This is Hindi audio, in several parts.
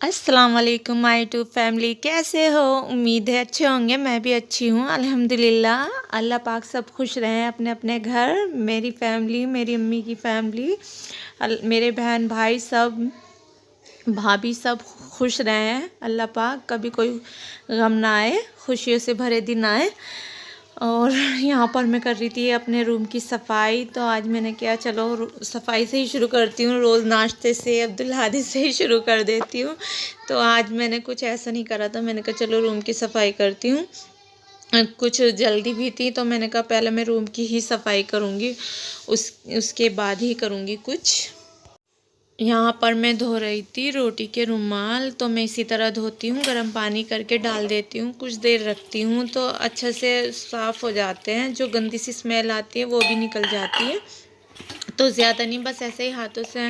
अस्सलाम वालेकुम माय यूट्यूब फैमिली, कैसे हो? उम्मीद है अच्छे होंगे। मैं भी अच्छी हूँ अल्हम्दुलिल्लाह। अल्लाह पाक सब खुश रहें अपने अपने घर। मेरी फैमिली, मेरी अम्मी की फैमिली, मेरे बहन भाई सब, भाभी सब खुश रहें। अल्लाह पाक कभी कोई गम ना आए, खुशियों से भरे दिन आए। और यहाँ पर मैं कर रही थी अपने रूम की सफाई। तो आज मैंने क्या, चलो सफाई से ही शुरू करती हूँ। रोज़ नाश्ते से अब्दुल हादी से ही शुरू कर देती हूँ। तो आज मैंने कुछ ऐसा नहीं करा था। मैंने कहा चलो रूम की सफाई करती हूँ। कुछ जल्दी भी थी तो मैंने कहा पहले मैं रूम की ही सफाई करूँगी, उसके बाद ही करूँगी कुछ। यहाँ पर मैं धो रही थी रोटी के रुमाल। तो मैं इसी तरह धोती हूँ, गर्म पानी करके डाल देती हूँ, कुछ देर रखती हूँ तो अच्छे से साफ़ हो जाते हैं। जो गंदी सी स्मेल आती है वो भी निकल जाती है। तो ज़्यादा नहीं, बस ऐसे ही हाथों से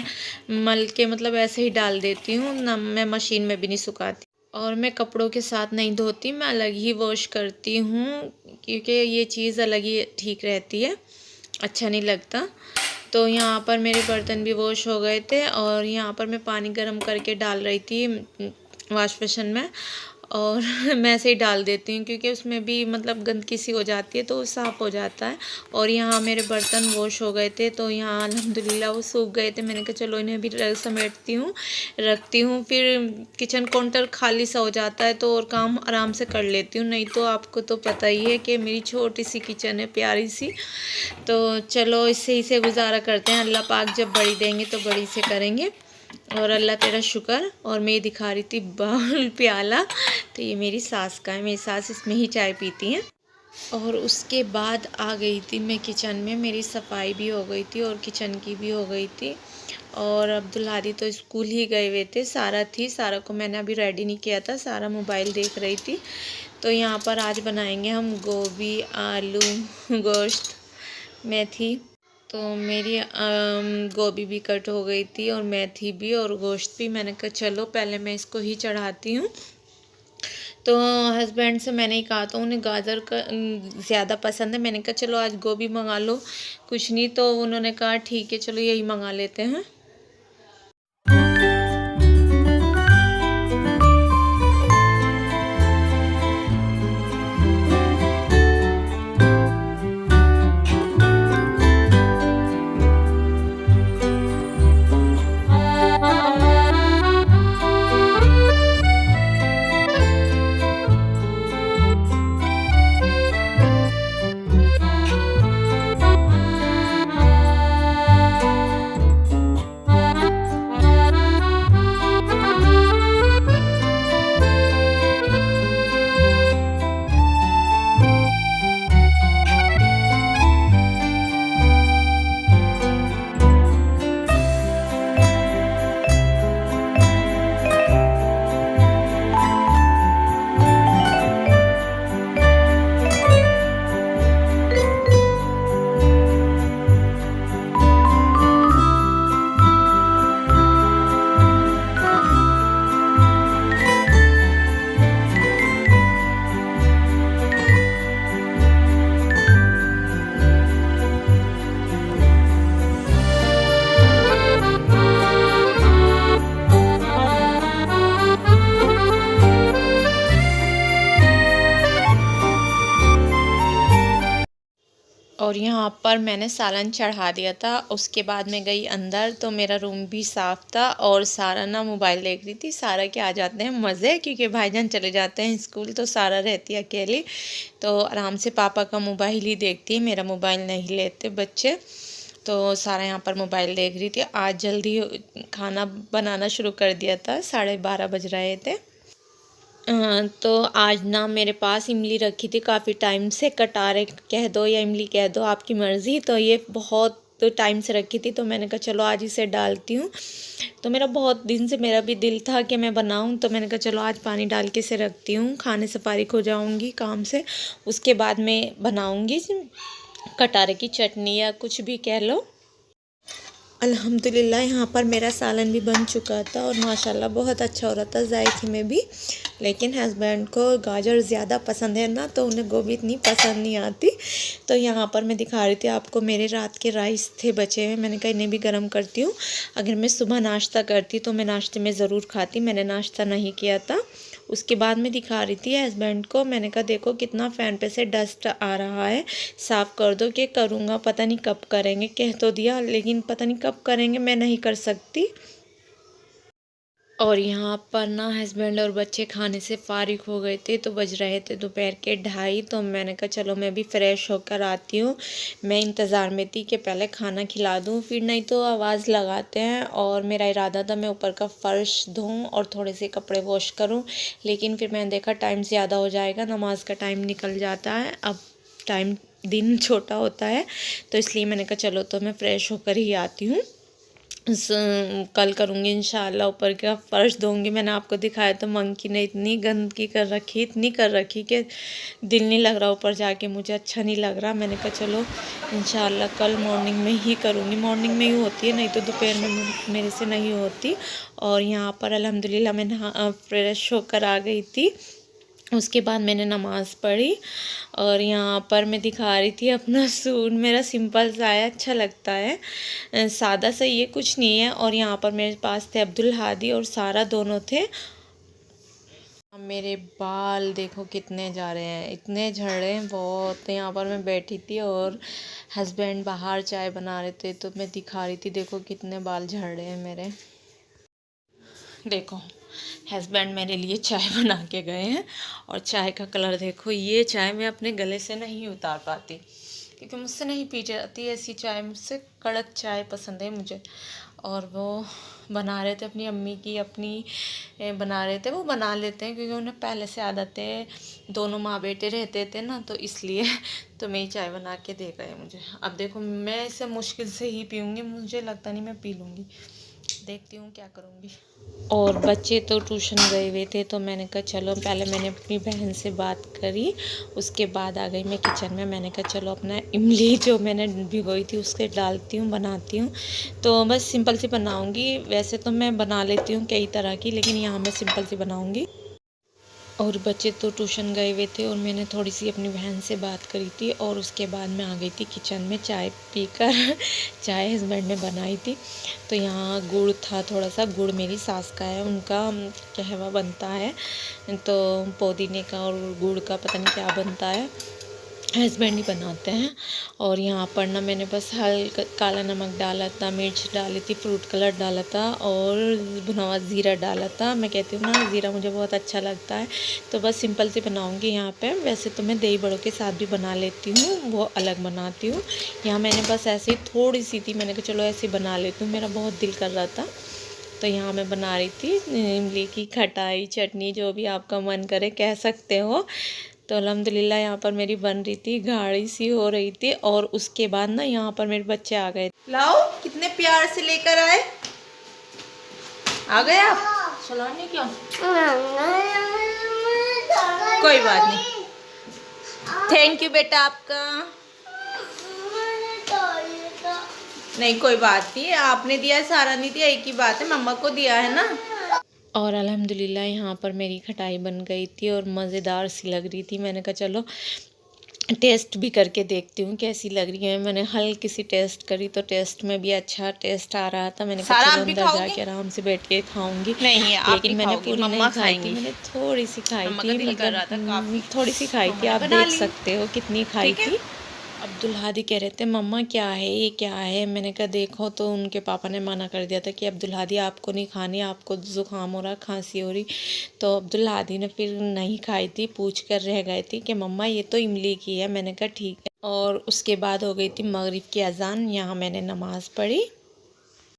मल के, मतलब ऐसे ही डाल देती हूँ ना। मैं मशीन में भी नहीं सुखाती और मैं कपड़ों के साथ नहीं धोती, मैं अलग ही वॉश करती हूँ, क्योंकि ये चीज़ अलग ही ठीक रहती है, अच्छा नहीं लगता। तो यहाँ पर मेरे बर्तन भी वॉश हो गए थे और यहाँ पर मैं पानी गर्म करके डाल रही थी वॉश बेसिन में। और मैं ऐसे ही डाल देती हूँ क्योंकि उसमें भी मतलब गंदगी सी हो जाती है तो साफ़ हो जाता है। और यहाँ मेरे बर्तन वॉश हो गए थे तो यहाँ अल्हम्दुलिल्लाह वो सूख गए थे। मैंने कहा चलो इन्हें भी समेटती हूँ, रखती हूँ। फिर किचन काउंटर खाली सा हो जाता है तो और काम आराम से कर लेती हूँ। नहीं तो आपको तो पता ही है कि मेरी छोटी सी किचन है, प्यारी सी। तो चलो इससे ही से गुजारा करते हैं। अल्लाह पाक जब बड़ी देंगे तो बड़ी से करेंगे। और अल्लाह तेरा शुक्र। और मैं दिखा रही थी बाउल प्याला, तो ये मेरी सास का है। मेरी सास इसमें ही चाय पीती हैं। और उसके बाद आ गई थी मैं किचन में। मेरी सफाई भी हो गई थी और किचन की भी हो गई थी। और अब्दुल हादी तो स्कूल ही गए हुए थे। सारा थी, सारा को मैंने अभी रेडी नहीं किया था, सारा मोबाइल देख रही थी। तो यहाँ पर आज बनाएंगे हम गोभी, आलू, गोश्त, मेथी। तो मेरी गोभी भी कट हो गई थी और मेथी भी और गोश्त भी। मैंने कहा चलो पहले मैं इसको ही चढ़ाती हूँ। तो हस्बैंड से मैंने ही कहा, तो उन्हें गाजर का ज़्यादा पसंद है। मैंने कहा चलो आज गोभी मंगा लो, कुछ नहीं। तो उन्होंने कहा ठीक है चलो यही मंगा लेते हैं। और यहाँ पर मैंने सालन चढ़ा दिया था। उसके बाद मैं गई अंदर तो मेरा रूम भी साफ़ था। और सारा ना मोबाइल देख रही थी। सारा के आ जाते हैं मज़े, क्योंकि भाईजान चले जाते हैं स्कूल तो सारा रहती है अकेली। तो आराम से पापा का मोबाइल ही देखती है, मेरा मोबाइल नहीं लेते बच्चे। तो सारा यहाँ पर मोबाइल देख रही थी। आज जल्दी खाना बनाना शुरू कर दिया था, 12:30 बज रहे थे। तो आज ना मेरे पास इमली रखी थी काफ़ी टाइम से। कटारे कह दो या इमली कह दो, आपकी मर्ज़ी। तो ये बहुत टाइम से रखी थी तो मैंने कहा चलो आज इसे डालती हूँ। तो मेरा बहुत दिन से मेरा भी दिल था कि मैं बनाऊँ, तो मैंने कहा चलो आज पानी डाल के इसे रखती हूँ। खाने से फारिग हो जाऊँगी काम से, उसके बाद मैं बनाऊँगी कटारे की चटनी या कुछ भी कह लो। अल्हम्दुलिल्लाह यहाँ पर मेरा सालन भी बन चुका था और माशाल्लाह बहुत अच्छा हो रहा था, जायके में भी लेकिन हस्बैंड को गाजर ज़्यादा पसंद है ना, तो उन्हें गोभी इतनी पसंद नहीं आती। तो यहाँ पर मैं दिखा रही थी आपको, मेरे रात के राइस थे बचे हुए, मैंने कहा इन्हें भी गर्म करती हूँ। अगर मैं सुबह नाश्ता करती तो मैं नाश्ते में ज़रूर खाती, मैंने नाश्ता नहीं किया था। उसके बाद मैं दिखा रही थी हस्बैंड को, मैंने कहा देखो कितना फ़ैन पे से डस्ट आ रहा है, साफ़ कर दो। कि करूँगा, पता नहीं कब करेंगे, कह तो दिया लेकिन पता नहीं कब करेंगे, मैं नहीं कर सकती। और यहाँ पर ना हस्बैंड और बच्चे खाने से फारिग हो गए थे, तो बज रहे थे दोपहर के 2:30। तो मैंने कहा चलो मैं भी फ़्रेश होकर आती हूँ। मैं इंतज़ार में थी कि पहले खाना खिला दूँ, फिर नहीं तो आवाज़ लगाते हैं। और मेरा इरादा था मैं ऊपर का फ़र्श धोऊँ और थोड़े से कपड़े वॉश करूँ, लेकिन फिर मैंने देखा टाइम ज़्यादा हो जाएगा, नमाज का टाइम निकल जाता है, अब टाइम दिन छोटा होता है, तो इसलिए मैंने कहा चलो तो मैं फ़्रेश होकर ही आती हूँ। कल करूँगी इंशाल्लाह, ऊपर का फ़र्श दूँगी। मैंने आपको दिखाया तो मंकी ने इतनी गंदगी कर रखी, इतनी कर रखी कि दिल नहीं लग रहा ऊपर जाके, मुझे अच्छा नहीं लग रहा। मैंने कहा चलो इंशाल्लाह कल मॉर्निंग में ही करूँगी। मॉर्निंग में ही होती है, नहीं तो दोपहर में मेरे से नहीं होती। और यहाँ पर अल्हम्दुलिल्लाह मैं फ्रेश होकर आ गई थी। उसके बाद मैंने नमाज़ पढ़ी और यहाँ पर मैं दिखा रही थी अपना सूट। मेरा सिंपल सा है, अच्छा लगता है, सादा सा, ये कुछ नहीं है। और यहाँ पर मेरे पास थे अब्दुल हादी और सारा, दोनों थे। मेरे बाल देखो कितने जा रहे हैं, इतने झड़ रहे हैं बहुत। यहाँ पर मैं बैठी थी और हस्बैंड बाहर चाय बना रहे थे, तो मैं दिखा रही थी देखो कितने बाल झड़ रहे हैं मेरे। देखो हस्बैंड मेरे लिए चाय बना के गए हैं और चाय का कलर देखो। ये चाय मैं अपने गले से नहीं उतार पाती, क्योंकि मुझसे नहीं पी जाती ऐसी चाय, मुझसे कड़क चाय पसंद है मुझे। और वो बना रहे थे अपनी अम्मी की, अपनी बना रहे थे, वो बना लेते हैं क्योंकि उन्हें पहले से आदत है, दोनों माँ बेटे रहते थे ना, तो इसलिए तो मैं ही चाय बना के दे गए मुझे। अब देखो मैं इसे मुश्किल से ही पीऊँगी, मुझे लगता नहीं मैं पी लूँगी, देखती हूँ क्या करूँगी। और बच्चे तो ट्यूशन गए हुए थे, तो मैंने कहा चलो, पहले मैंने अपनी बहन से बात करी, उसके बाद आ गई मैं किचन में। मैंने कहा चलो अपना इमली जो मैंने भिगोई थी उसके डालती हूँ, बनाती हूँ। तो बस सिंपल सी बनाऊँगी, वैसे तो मैं बना लेती हूँ कई तरह की, लेकिन यहाँ मैं सिंपल सी बनाऊँगी। और बच्चे तो ट्यूशन गए हुए थे और मैंने थोड़ी सी अपनी बहन से बात करी थी और उसके बाद मैं आ गई थी किचन में चाय पीकर। चाय हस्बैंड ने बनाई थी, तो यहाँ गुड़ था थोड़ा सा, गुड़ मेरी सास का है, उनका कहवा बनता है, तो पुदीने का और गुड़ का पता नहीं क्या बनता है, हस्बैंड ही बनाते हैं। और यहाँ पर ना मैंने बस हल्का काला नमक डाला था, मिर्च डाली थी, फ्रूट कलर डाला था और भुना हुआ ज़ीरा डाला था। मैं कहती हूँ ना ज़ीरा मुझे बहुत अच्छा लगता है, तो बस सिंपल से बनाऊँगी यहाँ पे। वैसे तो मैं दही बड़ों के साथ भी बना लेती हूँ, वो अलग बनाती हूँ। यहाँ मैंने बस ऐसे ही थोड़ी सी थी, मैंने कहा चलो ऐसे ही बना लेती हूँ, मेरा बहुत दिल कर रहा था। तो यहाँ मैं बना रही थी इमली की खटाई, चटनी, जो भी आपका मन करे कह सकते हो। तो अल्हम्दुलिल्लाह यहाँ पर मेरी बन रही थी, गाढ़ी सी हो रही थी। और उसके बाद ना यहाँ पर मेरे बच्चे आ गए। लाओ, कितने प्यार से लेकर आए, आ गए आप। चलाने क्यों, कोई बात नहीं, थैंक यू बेटा आपका। नहीं कोई बात नहीं, आपने दिया है, सारा नहीं दिया, एक ही बात है, मम्मा को दिया है ना। और अल्हम्दुलिल्लाह यहाँ पर मेरी खटाई बन गई थी और मज़ेदार सी लग रही थी। मैंने कहा चलो टेस्ट भी करके देखती हूँ कैसी लग रही है। मैंने हल्की सी टेस्ट करी तो टेस्ट में भी अच्छा टेस्ट आ रहा था। मैंने कहा चलो अंदर जाके आराम से बैठ के खाऊंगी, लेकिन मैंने पूरी नहीं खाई थी, मैंने थोड़ी सी खाई थी, मतलब थोड़ी सी खाई थी, आप देख सकते हो कितनी खाई थी। अब्दुल हादी कह रहे थे मम्मा क्या है ये, क्या है। मैंने कहा देखो, तो उनके पापा ने मना कर दिया था कि अब्दुल हादी आपको नहीं खानी, आपको ज़ुकाम हो रहा, खांसी हो रही। तो अब्दुल हादी ने फिर नहीं खाई थी, पूछ कर रह गए थे कि मम्मा ये तो इमली की है। मैंने कहा ठीक है। और उसके बाद हो गई थी मगरिब की अजान, यहाँ मैंने नमाज़ पढ़ी।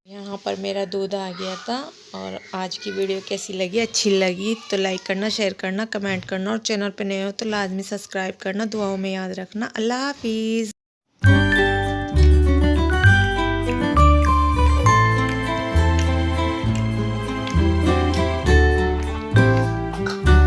यहाँ पर मेरा दूध आ गया था। और आज की वीडियो कैसी लगी, अच्छी लगी तो लाइक करना, शेयर करना, कमेंट करना, और चैनल पे नए हो तो लाजमी सब्सक्राइब करना। दुआओं में याद रखना। अल्लाह हाफिज़।